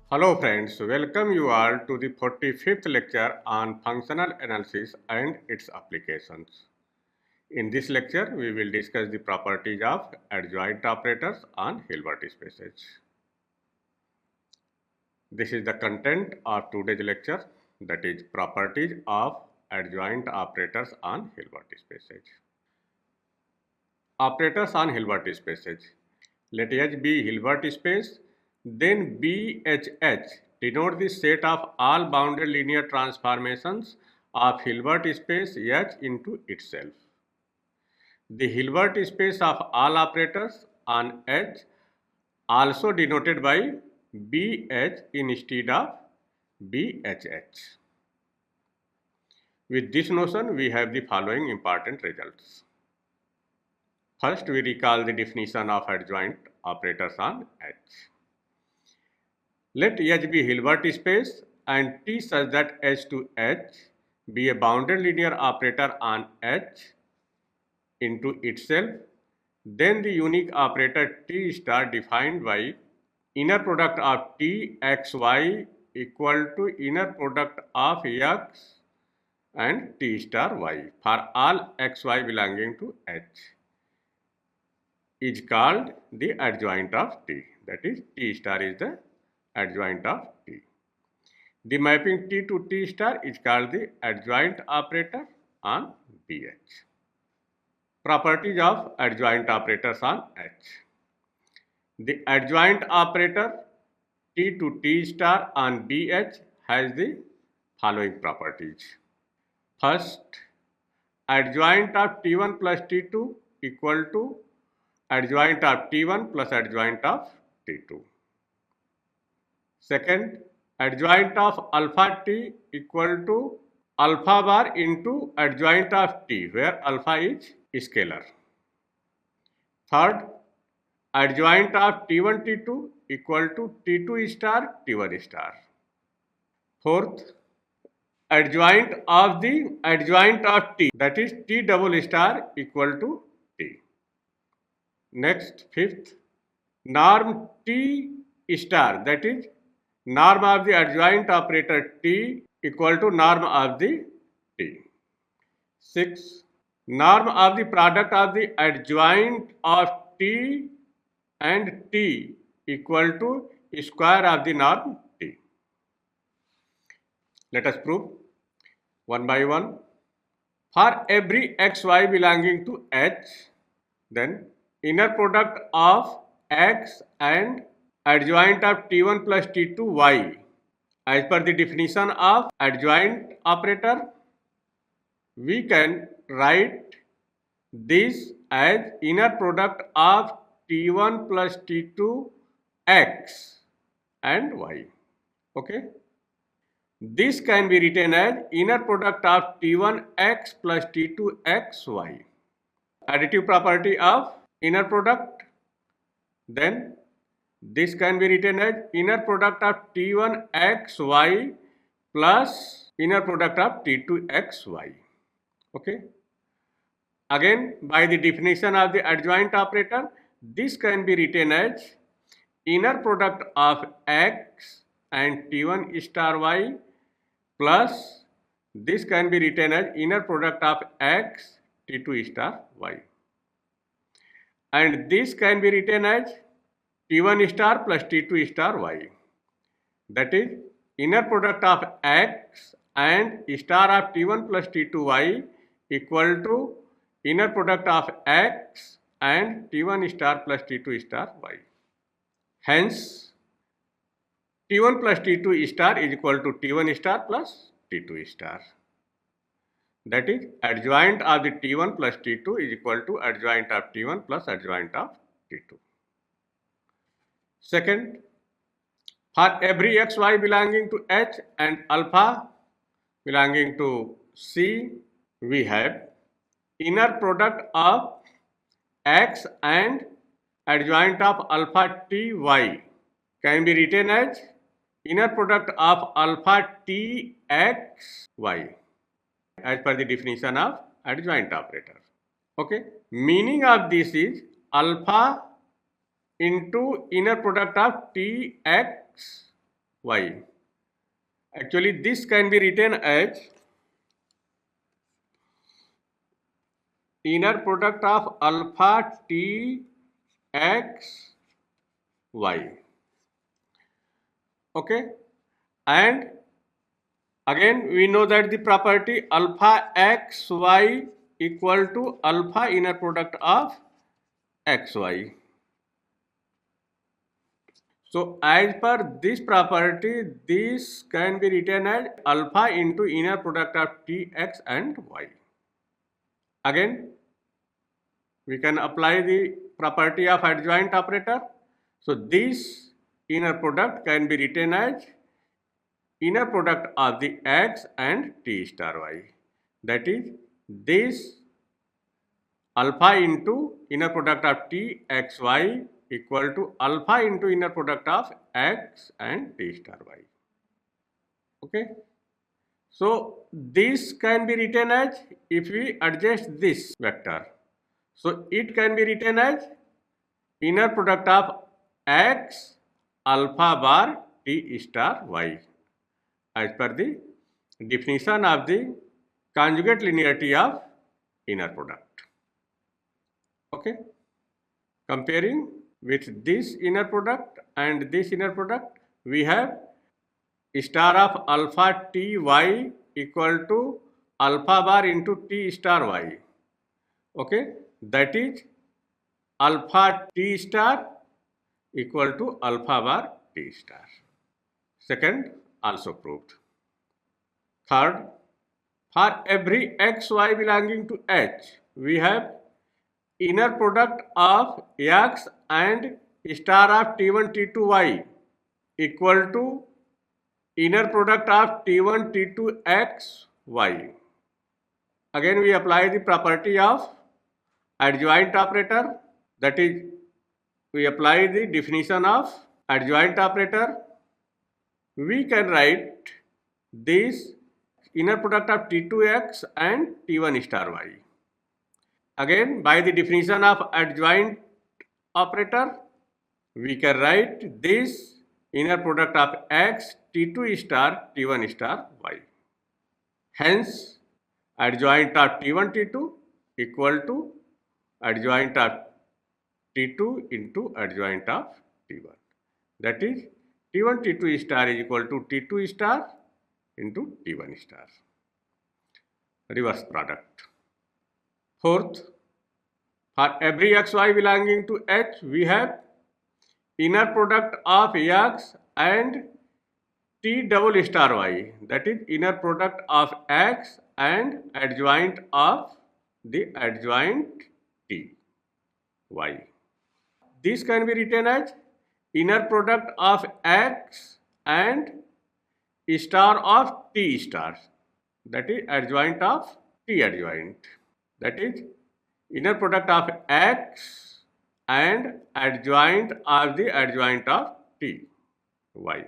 Hello friends, welcome you all to the 45th lecture on functional analysis and its applications. In this lecture, we will discuss the properties of adjoint operators on Hilbert spaces. This is the content of today's lecture, that is properties of adjoint operators on Hilbert spaces. Operators on Hilbert spaces. Let H be Hilbert space, then BHH denote the set of all bounded linear transformations of Hilbert space H into itself. The Hilbert space of all operators on H also denoted by BH instead of BHH. With this notion, we have the following important results. First, we recall the definition of adjoint operators on H. Let H be Hilbert space and T such that H to H be a bounded linear operator on H into itself. Then the unique operator T star defined by inner product of T x y equal to inner product of x and T star y for all x y belonging to H is called the adjoint of T. That is, T star is the adjoint of T. The mapping T to T star is called the adjoint operator on BH. Properties of adjoint operators on H. The adjoint operator T to T star on BH has the following properties. First, adjoint of T1 plus T2 equal to adjoint of T1 plus adjoint of T2. Second, adjoint of alpha T equal to alpha bar into adjoint of T, where alpha is scalar. Third, adjoint of T1 T2 equal to T2 star T1 star. Fourth, adjoint of the adjoint of T, that is T double star equal to T. Next, fifth, norm T star, that is norm of the adjoint operator T equal to norm of the T. Sixth, norm of the product of the adjoint of T and T equal to square of the norm T. Let us prove one by one. For every xy belonging to H, then inner product of x and adjoint of T1 plus T2 y as per the definition of adjoint operator, we can write this as inner product of T1 plus T2 x and y. Okay. This can be written as inner product of T1 x plus T2 x y. Additive property of inner product. Then this can be written as inner product of T1 x y plus inner product of T2 x y. Okay. Again, by the definition of the adjoint operator, this can be written as inner product of x and T1 star y plus this can be written as inner product of x T2 star y. And this can be written as T1 star plus T2 star y. That is inner product of x and star of T1 plus T2 y equal to inner product of x and T1 star plus T2 star y. Hence, T1 plus T2 star is equal to T1 star plus T2 star. That is, adjoint of the T1 plus T2 is equal to adjoint of T1 plus adjoint of T2. Second, for every xy belonging to H and alpha belonging to C, we have inner product of x and adjoint of alpha T y can be written as inner product of alpha T x y. as per the definition of adjoint operator. Okay, meaning of this is alpha into inner product of T x y. Actually, this can be written as inner product of alpha T x y. Okay, and again we know that the property alpha x y equal to alpha inner product of x y. So as per this property, this can be written as alpha into inner product of T x and y. Again, we can apply the property of adjoint operator. So this inner product can be written as inner product of the x and T star y. That is, this alpha into inner product of T x y equal to alpha into inner product of x and T star y. Okay. So this can be written as, if we adjust this vector, so it can be written as inner product of x alpha bar T star y as per the definition of the conjugate linearity of inner product. Okay. Comparing with this inner product and this inner product, we have star of alpha T y equal to alpha bar into T star y. Okay, that is alpha T star equal to alpha bar T star. Second, also proved. Third, for every x y belonging to H, we have inner product of x and star of T1 T2 y equal to inner product of T1 T2 x y. Again we apply the property of adjoint operator, that is, we apply the definition of adjoint operator. We can write this inner product of T2x and T1 star y. Again, by the definition of adjoint operator, we can write this inner product of x T2 star T1 star y. Hence, adjoint of T1 T2 equal to adjoint of T2 into adjoint of T1. That is, T1 T2 star is equal to T2 star into T1 star. Reverse product. Fourth, for every xy belonging to H, we have inner product of x and T double star y, that is inner product of x and adjoint of the adjoint T y. This can be written as inner product of x and star of T star, that is adjoint of T adjoint, that is inner product of x and adjoint of the adjoint of T y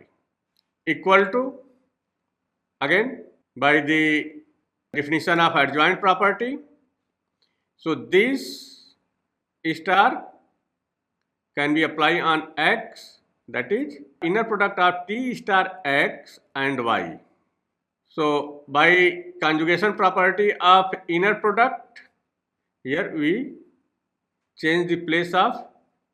equal to, again by the definition of adjoint property, so this star can be applied on x, that is inner product of T star x and y. So by conjugation property of inner product, here we change the place of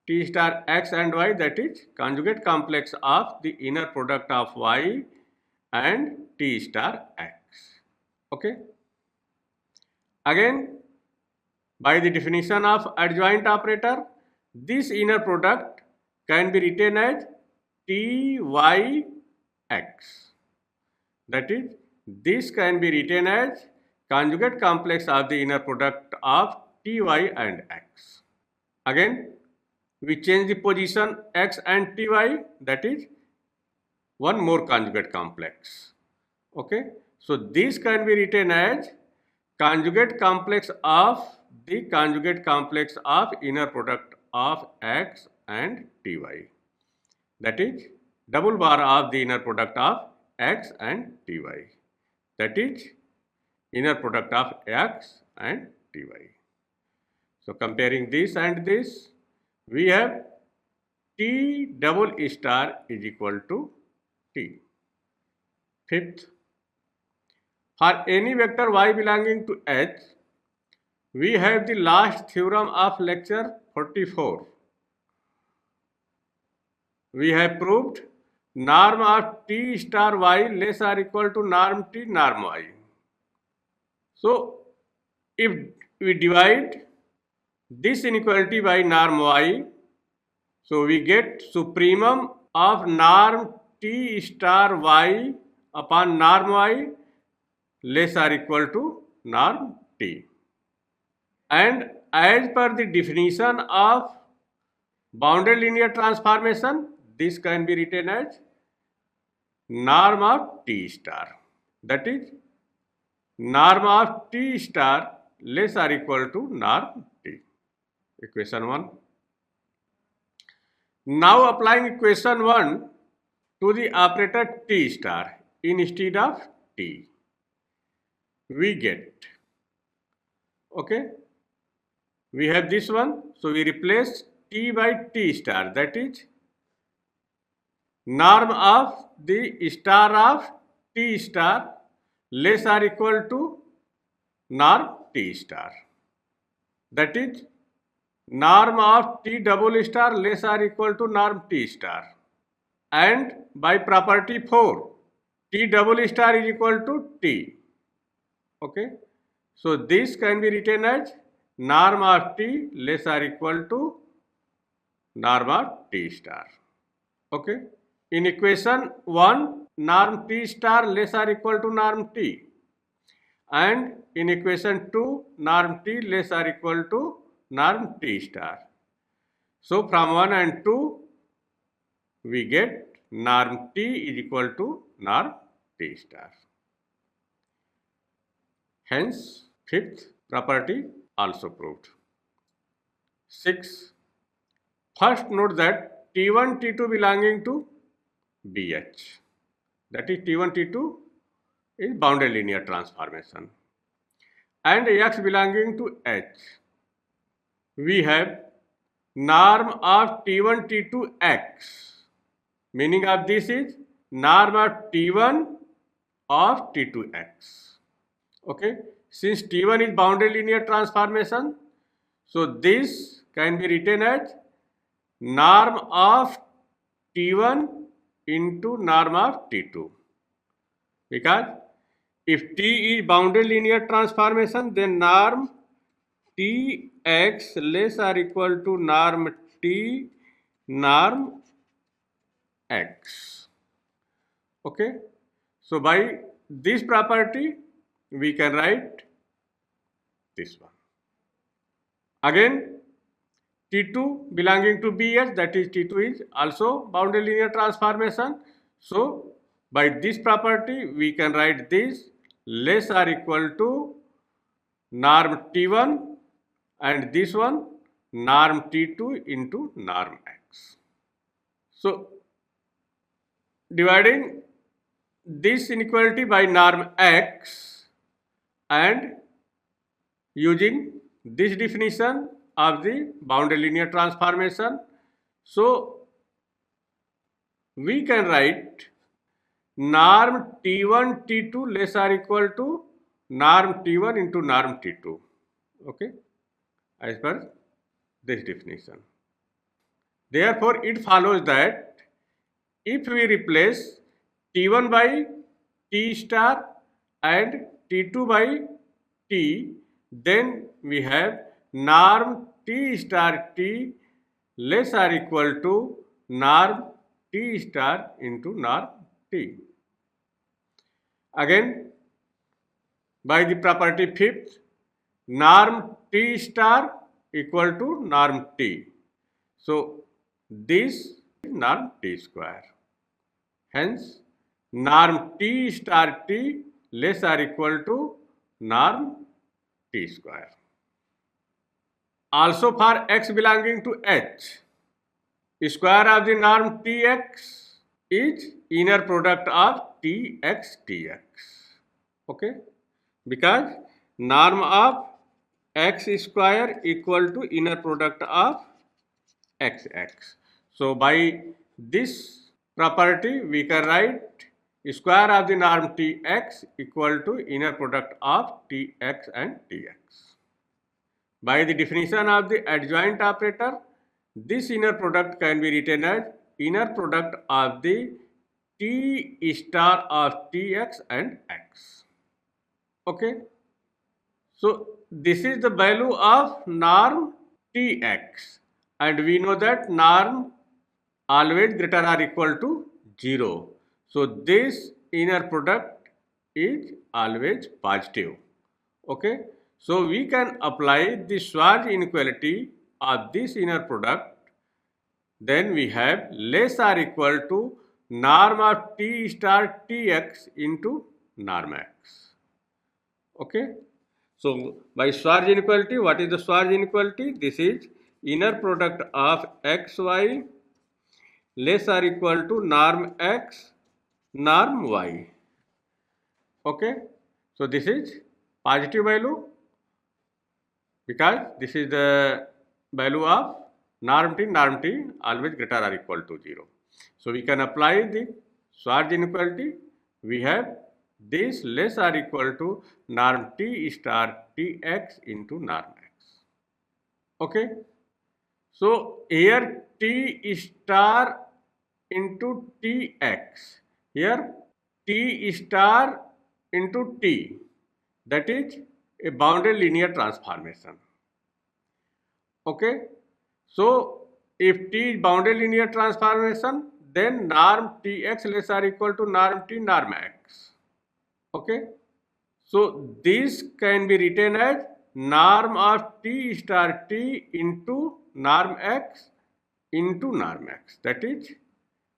T star x and y, that is conjugate complex of the inner product of y and T star x. Okay. Again, by the definition of adjoint operator, this inner product can be written as T y x. That is, this can be written as conjugate complex of the inner product of T y and x. Again, we change the position x and T y, that is one more conjugate complex. Okay, so this can be written as conjugate complex of the conjugate complex of inner product of x and T y, that is double bar of the inner product of x and T y, that is inner product of x and ty. So comparing this and this, we have t double star is equal to t. Fifth, for any vector y belonging to H, we have the last theorem of lecture 44. We have proved norm of t star y less or equal to norm t norm y. So, if we divide this inequality by norm y, so we get supremum of norm t star y upon norm y less or equal to norm t. And as per the definition of bounded linear transformation, this can be written as norm of t star. That is, norm of t star less or equal to norm t. Equation 1. Now applying equation 1 to the operator t star instead of t, we get, okay, we have this one, so we replace t by t star, that is norm of the star of t star less or equal to norm t star, that is norm of t double star less or equal to norm t star, and by property 4, t double star is equal to t. Okay, so this can be written as norm of t less or equal to norm of t star. Okay, in equation 1, norm t star less or equal to norm t, and in equation 2, norm t less or equal to norm t star. So from 1 and 2, we get norm t is equal to norm t star. Hence, fifth property also proved. 6. First note that T1, T2 belonging to BH. That is T1, T2 is bounded linear transformation. And X belonging to H. We have norm of T1, T2 X. Meaning of this is norm of T1 of T2 X. Okay, since T1 is bounded linear transformation, so this can be written as norm of T1 into norm of T2. Because if T is bounded linear transformation, then norm Tx less or equal to norm T norm X. Okay, so by this property, we can write this one. Again, T2 belonging to BH, that is T2 is also bounded linear transformation. So, by this property, we can write this less or equal to norm T1 and this one norm T2 into norm X. So, dividing this inequality by norm X and using this definition of the bounded linear transformation, so we can write norm T1 T2 less or equal to norm T1 into norm T2, okay, as per this definition. Therefore, it follows that if we replace T1 by T star and T2 by T, then we have norm T star T less or equal to norm T star into norm T. Again, by the property 5th, norm T star equal to norm T. So, this is norm T square. Hence, norm T star T less or equal to norm T square. Also for X belonging to H, square of the norm Tx is inner product of Tx, Tx. Okay. because norm of x square equal to inner product of xx. So by this property we can write square of the norm tx equal to inner product of tx and tx. By the definition of the adjoint operator, this inner product can be written as inner product of the t star of tx and x. Okay. So this is the value of norm tx, and we know that norm always greater or equal to 0. So this inner product is always positive. Okay. So we can apply the Schwarz inequality of this inner product. Then we have less or equal to norm of t star tx into norm x. Okay. So by Schwarz inequality, what is the Schwarz inequality? This is inner product of xy less or equal to norm x norm y. Okay. So this is positive value because this is the value of norm t always greater or equal to 0. So we can apply the Schwarz inequality. We have this less or equal to norm t star tx into norm x. Okay. So here t star into tx, here t star into t, that is a bounded linear transformation. Okay. So if t is bounded linear transformation, then norm tx less or equal to norm t norm x. Okay. So this can be written as norm of t star t into norm x into norm x. That is,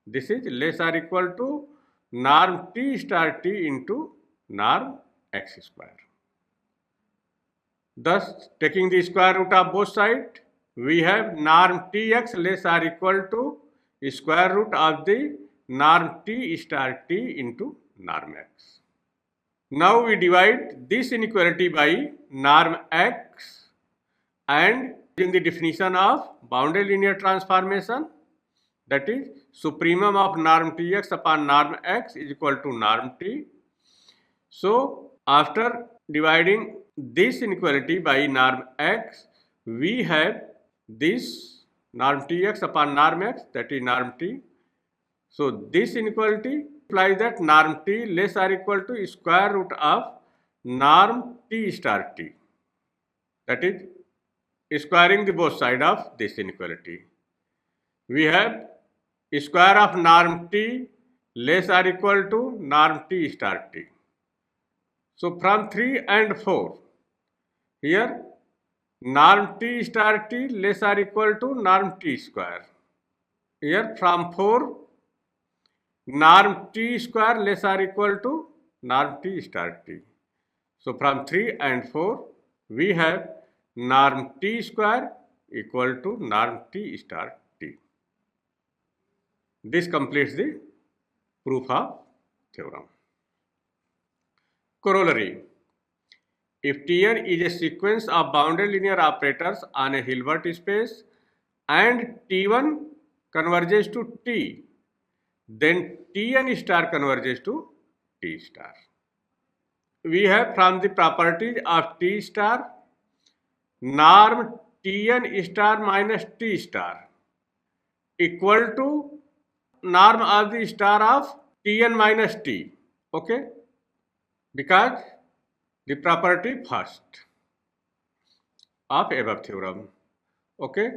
this is less or equal to norm t star t into norm x square. Thus, taking the square root of both sides, we have norm tx less or equal to square root of the norm t star t into norm x. Now we divide this inequality by norm x, and using the definition of bounded linear transformation, that is supremum of norm tx upon norm x is equal to norm t. So after dividing this inequality by norm x, we have this norm tx upon norm x, that is norm t. So this inequality implies that norm t less or equal to square root of norm t star t, that is squaring the both side of this inequality. We have square of norm t less or equal to norm t star t. So from 3 and 4, here norm t star t less or equal to norm t square. Here from 4, norm t square less or equal to norm t star t. So from 3 and 4, we have norm t square equal to norm t star t. This completes the proof of theorem. Corollary. If Tn is a sequence of bounded linear operators on a Hilbert space and T1 converges to T, then Tn star converges to T star. We have from the properties of T star, norm Tn star minus T star equal to norm of the star of Tn minus T. Okay. Because the property first of above theorem. Okay.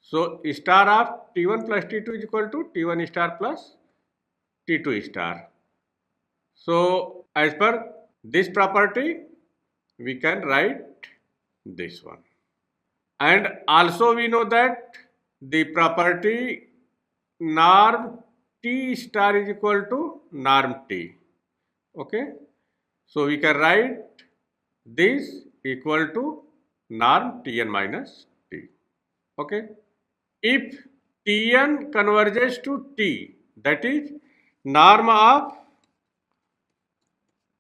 So star of T1 plus T2 is equal to T1 star plus T2 star. So as per this property, we can write this one. And also we know that the property norm T star is equal to norm T. Okay. So we can write this equal to norm Tn minus T. Okay. If Tn converges to T, that is norm of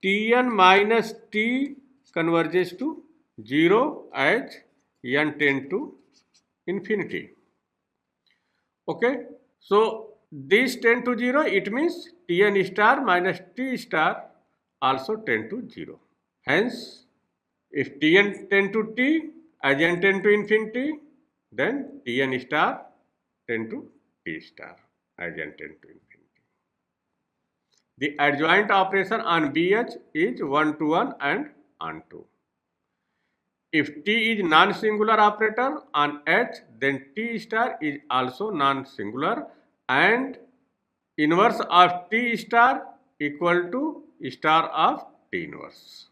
Tn minus T converges to 0 as n tend to infinity. Okay, so this tend to 0, it means Tn star minus T star also tend to 0. Hence, if Tn tend to T as n tend to infinity, then Tn star tend to T star as n tend to infinity. The adjoint operation on BH is 1 to 1 and onto. If T is non-singular operator on H, then T star is also non-singular and inverse of T star equal to star of T inverse.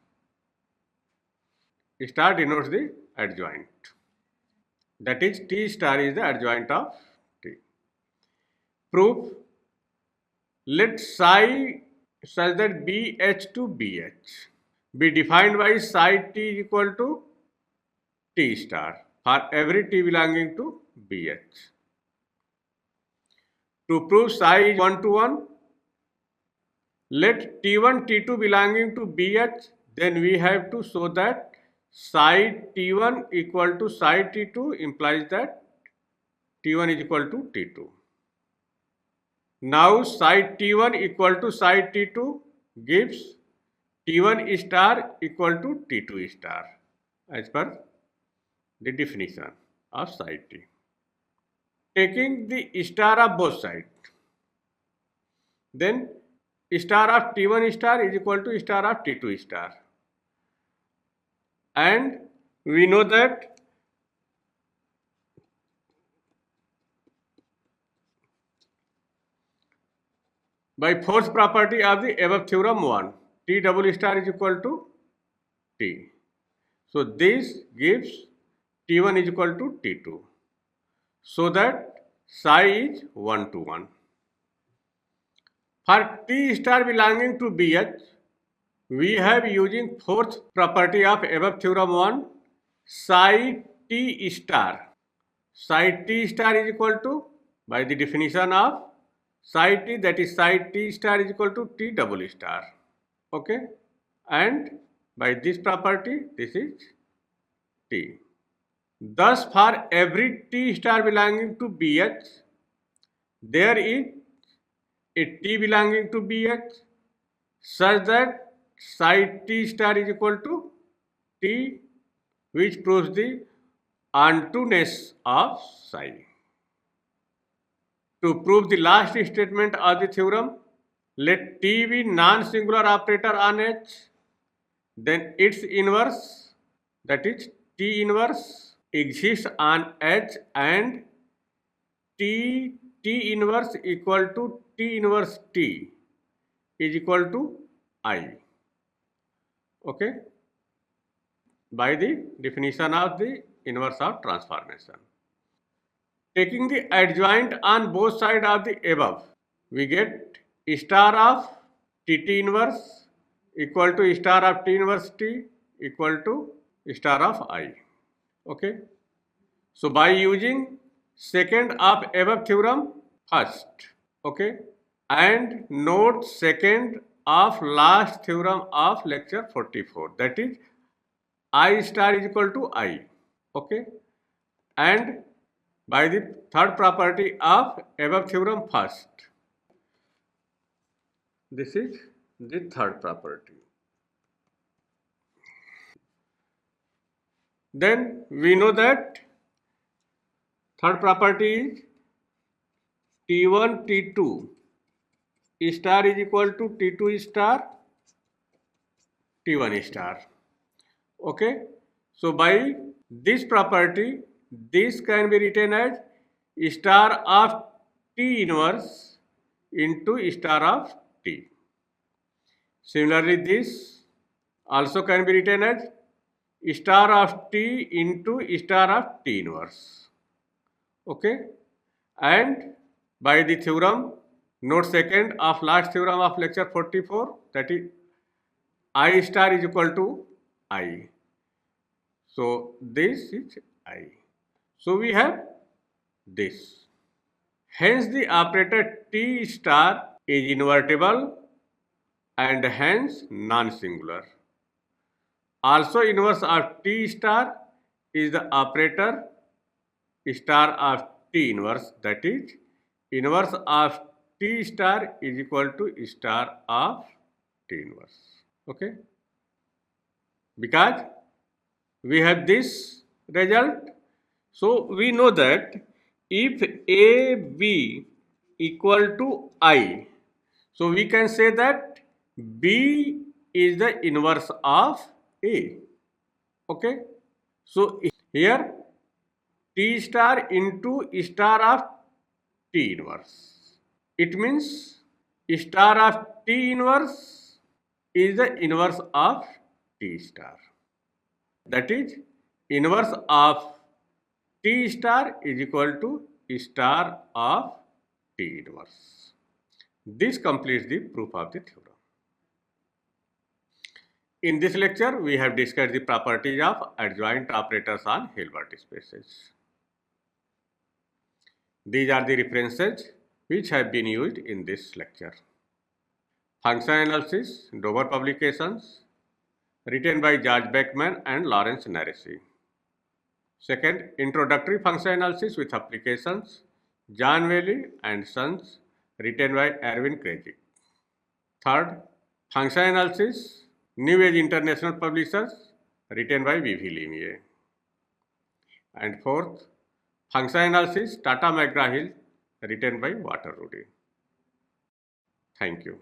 Star denotes the adjoint. That is, T star is the adjoint of T. Proof. Let psi such that BH to BH be defined by psi T equal to T star for every T belonging to BH. To prove psi is 1 to 1, let T1, T2 belonging to BH, then we have to show that psi T1 equal to psi T2 implies that T1 is equal to T2. Now psi T1 equal to psi T2 gives T1 star equal to T2 star as per the definition of psi T. Taking the star of both sides, then star of T1 star is equal to star of T2 star. And we know that by fourth property of the above theorem 1, T double star is equal to T. So this gives T1 is equal to T2. So that psi is 1 to 1. For T star belonging to BH, we have using fourth property of above theorem 1, psi T star. Psi T star is equal to, by the definition of psi T, that is psi T star is equal to T double star. Okay, and by this property, this is T. Thus, for every T star belonging to BH, there is a T belonging to BH such that psi T star is equal to T, which proves the onto-ness of psi. To prove the last statement of the theorem, let T be non-singular operator on H, then its inverse, that is T inverse, exists on H and T inverse equal to T inverse T is equal to I. Okay, by the definition of the inverse of transformation. Taking the adjoint on both sides of the above, we get star of T inverse equal to star of T inverse T equal to star of I. Okay, so by using second of above theorem first, okay, and note second of last theorem of lecture 44, that is I star is equal to I. Okay, and by the third property of above theorem first. This is the third property. Then we know that third property is T1, T2 star is equal to T2 star, T1 star. Okay, so by this property, this can be written as star of T inverse into star of T. Similarly, this also can be written as star of T into star of T inverse. Okay, and by the theorem, note second of last theorem of lecture 44, that is I star is equal to I. So this is I. So we have this. Hence the operator T star is invertible and hence non-singular. Also inverse of T star is the operator star of T inverse, that is inverse of T star is equal to star of T inverse. Okay, because we have this result, so we know that if A B equal to I, so we can say that B is the inverse of A. Okay, so here T star into star of T inverse. It means star of T inverse is the inverse of T star. That is inverse of T star is equal to star of T inverse. This completes the proof of the theorem. In this lecture, we have discussed the properties of adjoint operators on Hilbert spaces. These are the references which have been used in this lecture. Function analysis, Dover publications, written by George Beckman and Lawrence Naressi. Second, introductory function analysis with applications, John Whaley and Sons, written by Erwin Krejcik. Third, function analysis, New Age International Publishers, written by V.V. Lemieux. And fourth, function analysis, Tata McGraw-Hill, written by Walter Rudy. Thank you.